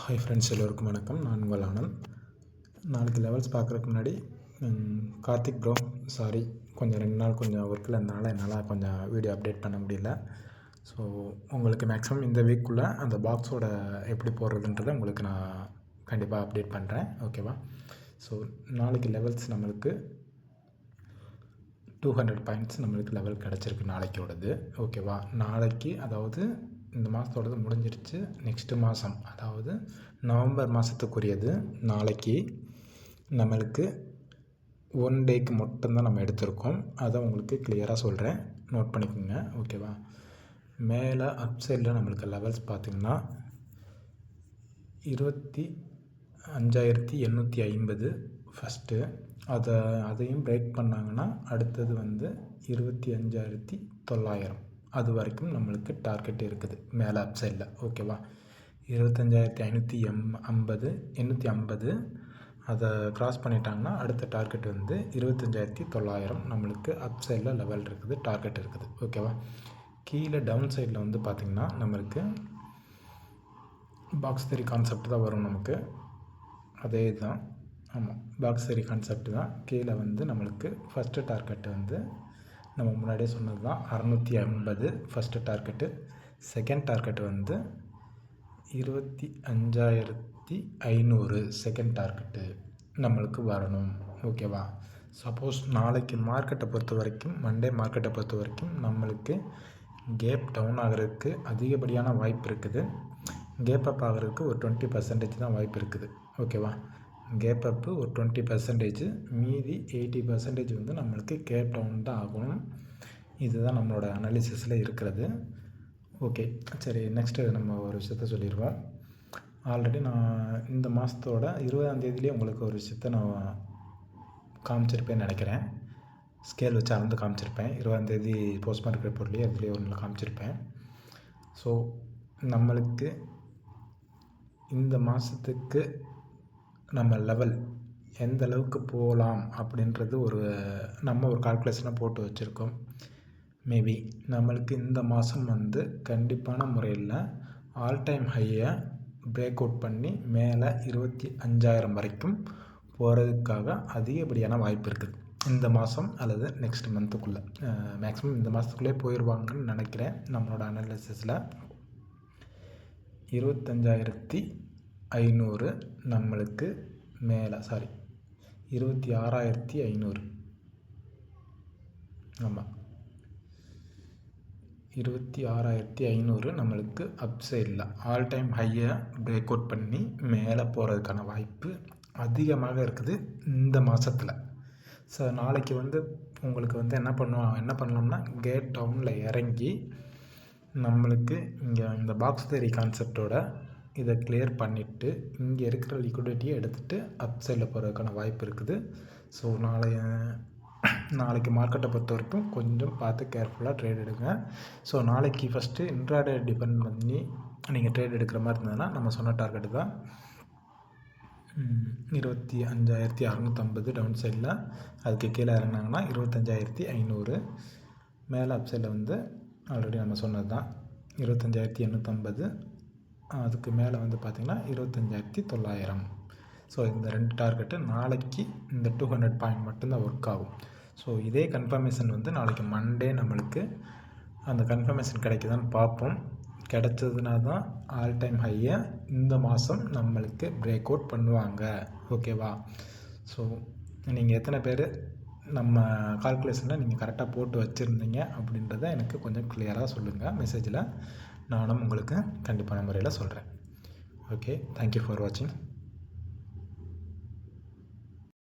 Hi friends, எல்லோருக்கும் வணக்கம். நான் உங்கள் ஆனந்த். நாளைக்கு லெவல்ஸ் பார்க்குறதுக்கு முன்னாடி கார்த்திக் ப்ரோ, சாரி, கொஞ்சம் 2 நாள் கொஞ்சம் ஒர்க்கில் இருந்தனால என்னால் கொஞ்சம் வீடியோ அப்டேட் பண்ண முடியல. ஸோ உங்களுக்கு மேக்ஸிமம் இந்த வீக்குள்ளே அந்த பாக்ஸோட எப்படி போடுறதுன்றதை உங்களுக்கு நான் கண்டிப்பாக அப்டேட் பண்ணுறேன், ஓகேவா? ஸோ நாளைக்கு லெவல்ஸ் நம்மளுக்கு 200 பாயிண்ட்ஸ் நம்மளுக்கு லெவல் கிடச்சிருக்கு நாளைக்கோடது, ஓகேவா? நாளைக்கு, அதாவது இந்த மாதத்தோடது முடிஞ்சிருச்சு. நெக்ஸ்ட்டு மாதம், அதாவது நவம்பர் மாதத்துக்குரியது நாளைக்கு நம்மளுக்கு 1 டேக்கு மட்டும்தான் நம்ம எடுத்திருக்கோம். அதை உங்களுக்கு கிளியராக சொல்கிறேன், நோட் பண்ணிக்கோங்க, ஓகேவா? மேலே அப் சைடில் நம்மளுக்கு லெவல்ஸ் பார்த்திங்கன்னா 25,850 ஃபஸ்ட்டு. அதையும் பிரேக் பண்ணாங்கன்னா அடுத்தது வந்து 25,900. அது வரைக்கும் நம்மளுக்கு டார்கெட் இருக்குது மேலே அப் சைடில், ஓகேவா? 25,850 அதை க்ராஸ் பண்ணிட்டாங்கன்னா அடுத்த டார்கெட் வந்து 25,900 நம்மளுக்கு அப் சைடில் லெவல் இருக்குது, டார்கெட் இருக்குது, ஓகேவா? கீழே டவுன் சைடில் வந்து பார்த்திங்கன்னா நம்மளுக்கு பாக்ஸ் தெரி கான்செப்ட் தான் வரும் நமக்கு. அதே தான், ஆமாம், பாக்ஸ் தெரி கான்செப்ட் தான். கீழே வந்து நம்மளுக்கு ஃபஸ்ட்டு டார்கெட்டு வந்து நம்ம முன்னாடியே சொன்னது தான், 650 ஃபஸ்ட்டு டார்கெட்டு. செகண்ட் டார்கெட் வந்து 25,500 செகண்ட் டார்கெட்டு நம்மளுக்கு வரணும், ஓகேவா? சப்போஸ் நாளைக்கு மார்க்கெட்டை பொறுத்த வரைக்கும், மண்டே மார்க்கெட்டை பொறுத்த வரைக்கும் நம்மளுக்கு கேப் டவுன் ஆகிறதுக்கு அதிகப்படியான வாய்ப்பு இருக்குது. கேப் அப் ஆகிறதுக்கு ஒரு 20% தான் வாய்ப்பு இருக்குது, ஓகேவா? கேப் அப்பு ஒரு 20%, மீதி 80% வந்து நம்மளுக்கு கேப் டவுன் தான் ஆகணும். இதுதான் நம்மளோட அனாலிசிஸில் இருக்கிறது, ஓகே. சரி, நெக்ஸ்ட்டு நம்ம ஒரு விஷயத்த சொல்லிடுவோம். ஆல்ரெடி நான் இந்த மாதத்தோட 20ஆம் தேதியிலே உங்களுக்கு ஒரு விஷயத்த நான் காமிச்சிருப்பேன்னு நினைக்கிறேன். ஸ்கேல் வச்சு அளந்து காமிச்சிருப்பேன். 20ஆம் தேதி போஸ்ட் மார்க்கெட் ரிப்போர்ட்லேயே அதுலேயே ஒன்றில் காமிச்சிருப்பேன். ஸோ நம்மளுக்கு இந்த மாதத்துக்கு நம்ம லெவல் எந்த அளவுக்கு போகலாம் அப்படின்றது நம்ம ஒரு கால்குலேஷனாக போட்டு வச்சுருக்கோம். மேபி நம்மளுக்கு இந்த மாதம் வந்து கண்டிப்பான முறையில் ஆல் டைம் ஹையை பிரேக் அவுட் பண்ணி மேலே 25,000 வரைக்கும் போகிறதுக்காக அதிகப்படியான வாய்ப்பு இருக்குது இந்த மாதம் அல்லது நெக்ஸ்ட் மந்த்துக்குள்ளே. மேக்ஸிமம் இந்த மாதத்துக்குள்ளே போயிடுவாங்கன்னு நினைக்கிறேன். நம்மளோட அனாலிசிஸில் 25,500 நம்மளுக்கு மேலே, 26,500, ஆமாம், 26,500 நம்மளுக்கு அப் சைடில் ஆல் டைம் ஹையை பிரேக் அவுட் பண்ணி மேலே போகிறதுக்கான வாய்ப்பு அதிகமாக இருக்குது இந்த மாதத்தில். ஸோ நாளைக்கு வந்து உங்களுக்கு வந்து என்ன பண்ணலாம்னா கேட் டவுனில் இறங்கி நம்மளுக்கு இங்கே இந்த பாக்ஸ் தேரி கான்செப்டோட இதை கிளியர் பண்ணிவிட்டு இங்கே இருக்கிற லிக்விடிட்டியை எடுத்துகிட்டு அப் சைடில் போகிறதுக்கான வாய்ப்பு இருக்குது. ஸோ நாளைக்கு மார்க்கெட்டை பொறுத்த வரைக்கும் கொஞ்சம் பார்த்து கேர்ஃபுல்லாக ட்ரேட் எடுங்க. ஸோ நாளைக்கு ஃபஸ்ட்டு இன்ட்ராடே டிபெண்ட் பண்ணி நீங்கள் ட்ரேட் எடுக்கிற மாதிரி இருந்ததுன்னா நம்ம சொன்ன டார்கெட்டு தான் 25,650 டவுன் சைடில். அதுக்கு கீழே இறங்கினாங்கன்னா 25,500. மேலே அப் சைடில் வந்து ஆல்ரெடி நம்ம சொன்னது தான் 25,850. அதுக்கு மேலே வந்து பார்த்திங்கன்னா 25,900. ஸோ இந்த 2 டார்கெட்டு நாளைக்கு இந்த 200 பாயிண்ட் மட்டும்தான் ஒர்க் ஆகும். ஸோ இதே கன்ஃபர்மேஷன் வந்து நாளைக்கு மண்டே நம்மளுக்கு அந்த கன்ஃபர்மேஷன் கிடைக்குதான்னு பார்ப்போம். கிடைச்சதுனா தான் ஆல் டைம் ஹையை இந்த மாதம் நம்மளுக்கு பிரேக் அவுட் பண்ணுவாங்க, ஓகேவா? ஸோ நீங்கள் எத்தனை பேர் நம்ம கால்குலேஷனில் நீங்கள் கரெக்டாக போட்டு வச்சுருந்தீங்க அப்படின்றத எனக்கு கொஞ்சம் கிளியராக சொல்லுங்கள் மெசேஜில். நானும் உங்களுக்கு கண்டிப்பான முறையில் சொல்கிறேன். ஓகே, தேங்க்யூ ஃபார் வாட்சிங்.